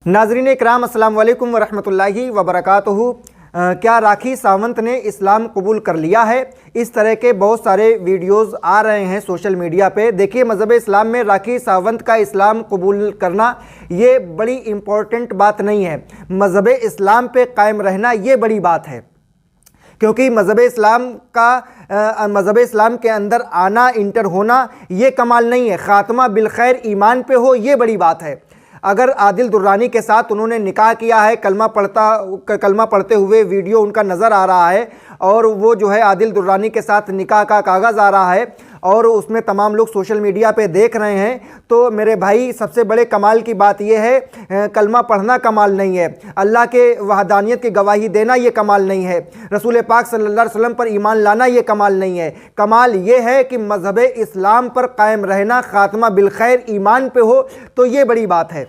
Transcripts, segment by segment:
नाज़रीन इकराम, अस्सलाम वालेकुम वरहमतुल्लाहि वबरकातुहू। क्या राखी सावंत ने इस्लाम कबूल कर लिया है? इस तरह के बहुत सारे वीडियोस आ रहे हैं सोशल मीडिया पे। देखिए, मज़हब इस्लाम में राखी सावंत का इस्लाम कबूल करना ये बड़ी इम्पोर्टेंट बात नहीं है। मज़हब इस्लाम पे कायम रहना ये बड़ी बात है, क्योंकि मज़हब इस्लाम के अंदर आना, इंटर होना ये कमाल नहीं है। ख़ात्मा बिलखैर ईमान पे हो ये बड़ी बात है। अगर आदिल दुर्रानी के साथ उन्होंने निकाह किया है, कलमा पढ़ते हुए वीडियो उनका नज़र आ रहा है और वो जो है आदिल दुर्रानी के साथ निकाह का कागज़ आ रहा है और उसमें तमाम लोग सोशल मीडिया पे देख रहे हैं, तो मेरे भाई सबसे बड़े कमाल की बात यह है, कलमा पढ़ना कमाल नहीं है, अल्लाह के वहदानियत की गवाही देना ये कमाल नहीं है, रसूल पाक सल्लल्लाहु अलैहि वसल्लम पर ईमान लाना ये कमाल नहीं है। कमाल ये है कि मज़हब इस्लाम पर कायम रहना, ख़ात्मा बिलखैर ईमान पे हो, तो ये बड़ी बात है।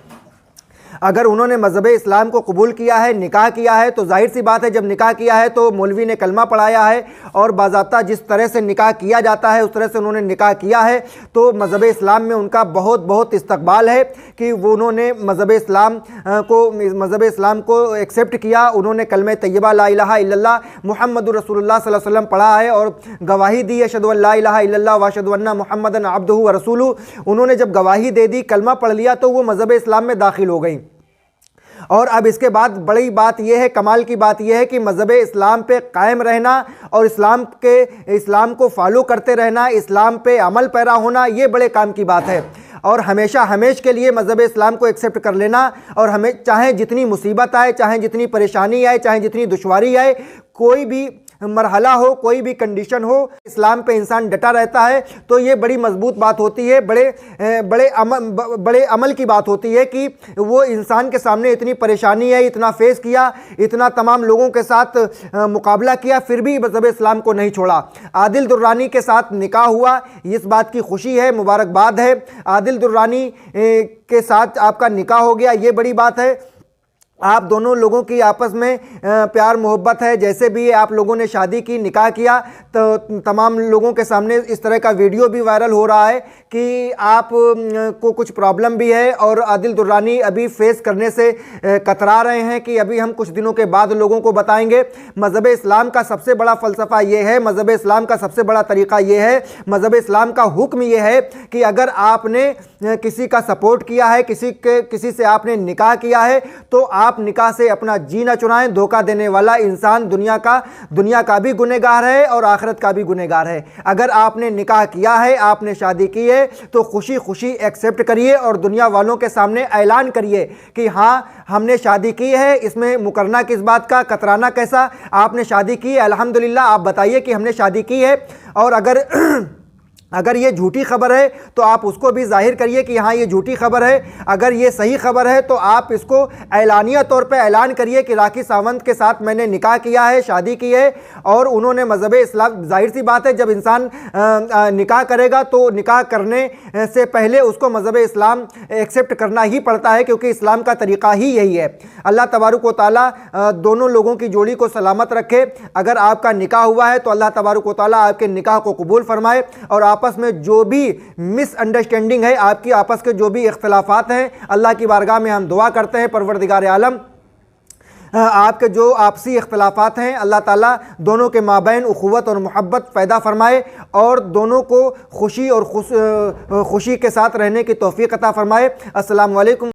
अगर उन्होंने मज़हब इस्लाम को कबूल किया है, निकाह किया है, तो जाहिर सी बात है जब निकाह किया है तो मौलवी ने कलमा पढ़ाया है और बाज़ाब्ता जिस तरह से निकाह किया जाता है उस तरह से उन्होंने निकाह किया है, तो मज़हब इस्लाम में उनका बहुत बहुत इस्तकबाल है कि वो उन्होंने मज़हब इस्लाम को एक्सेप्ट किया। उन्होंने कलमे तैयबा ला इलाहा इल्लल्लाह मुहम्मदुर रसूलुल्लाह सल्लल्लाहु अलैहि वसल्लम पढ़ा है और गवाही दी है अशहदु अल्ला इलाहा इल्लल्लाह व अशहदु अन्ना मुहम्मदन अब्दुहु व रसूलुहु। उन्होंने जब गवाही दे दी, कलमा पढ़ लिया, तो वो मज़हब इस्लाम में दाखिल हो गई। और अब इसके बाद बड़ी बात यह है, कमाल की बात यह है कि मज़हब इस्लाम पे कायम रहना और इस्लाम को फॉलो करते रहना, इस्लाम पे अमल पैरा होना, ये बड़े काम की बात है। और हमेशा के लिए मज़हब इस्लाम को एक्सेप्ट कर लेना, और हमें चाहे जितनी मुसीबत आए, चाहे जितनी परेशानी आए, चाहे जितनी दुश्वारी आए, कोई भी मरहला हो, कोई भी कंडीशन हो, इस्लाम पे इंसान डटा रहता है, तो ये बड़ी मजबूत बात होती है, बड़े अमल की बात होती है कि वो इंसान के सामने इतनी परेशानी है, इतना फेस किया, इतना तमाम लोगों के साथ मुकाबला किया, फिर भी मज़हब इस्लाम को नहीं छोड़ा। आदिल दुर्रानी के साथ निकाह हुआ, इस बात की खुशी है, मुबारकबाद है। आदिल दुर्रानी के साथ आपका निकाह हो गया, ये बड़ी बात है। आप दोनों लोगों की आपस में प्यार मोहब्बत है, जैसे भी आप लोगों ने शादी की, निकाह किया, तो तमाम लोगों के सामने इस तरह का वीडियो भी वायरल हो रहा है कि आप को कुछ प्रॉब्लम भी है और आदिल दुर्रानी अभी फेस करने से कतरा रहे हैं कि अभी हम कुछ दिनों के बाद लोगों को बताएंगे। मज़हब इस्लाम का सबसे बड़ा फ़लसफ़ा ये है, मज़हब इस्लाम का सबसे बड़ा तरीक़ा ये है, मज़हब इस्लाम का हुक्म ये है कि अगर आपने किसी का सपोर्ट किया है, किसी से आपने निकाह किया है, तो आप निकाह से अपना जीना चुराएं। धोखा देने वाला इंसान दुनिया का भी गुनहगार है और आखिरत का भी गुनहगार है। अगर आपने निकाह किया है, आपने शादी की है, तो खुशी खुशी एक्सेप्ट करिए और दुनिया वालों के सामने ऐलान करिए कि हाँ, हमने शादी की है। इसमें मुकरना किस बात का, कतराना कैसा? आपने शादी की है, अल्हम्दुलिल्लाह, आप बताइए कि हमने शादी की है। और अगर ये झूठी खबर है तो आप उसको भी जाहिर करिए कि हाँ, ये झूठी खबर है। अगर ये सही खबर है तो आप इसको ऐलानिया तौर पे ऐलान करिए कि राखी सावंत के साथ मैंने निकाह किया है, शादी की है। और उन्होंने मज़हब इस्लाम, जाहिर सी बात है जब इंसान निकाह करेगा तो निकाह करने से पहले उसको मज़हब इस्लाम एक्सेप्ट करना ही पड़ता है, क्योंकि इस्लाम का तरीक़ा ही यही है। अल्लाह तबारक व तआला दोनों लोगों की जोड़ी को सलामत रखे। अगर आपका निकाह हुआ है तो अल्लाह तबारक व तआला आपके निकाह को कबूल फरमाए और आपस में जो भी मिसअंडरस्टैंडिंग है, आपकी आपस के जो भी इख्तलाफात हैं, अल्लाह की बारगाह में हम दुआ करते हैं, परवरदिगार आलम आपके जो आपसी इख्तलाफात हैं, अल्लाह ताला दोनों के माबैन उख़ुवत और मोहब्बत पैदा फरमाए और दोनों को खुशी के साथ रहने की तौफ़ीक़ अता फरमाए। अस्सलामु अलैकुम।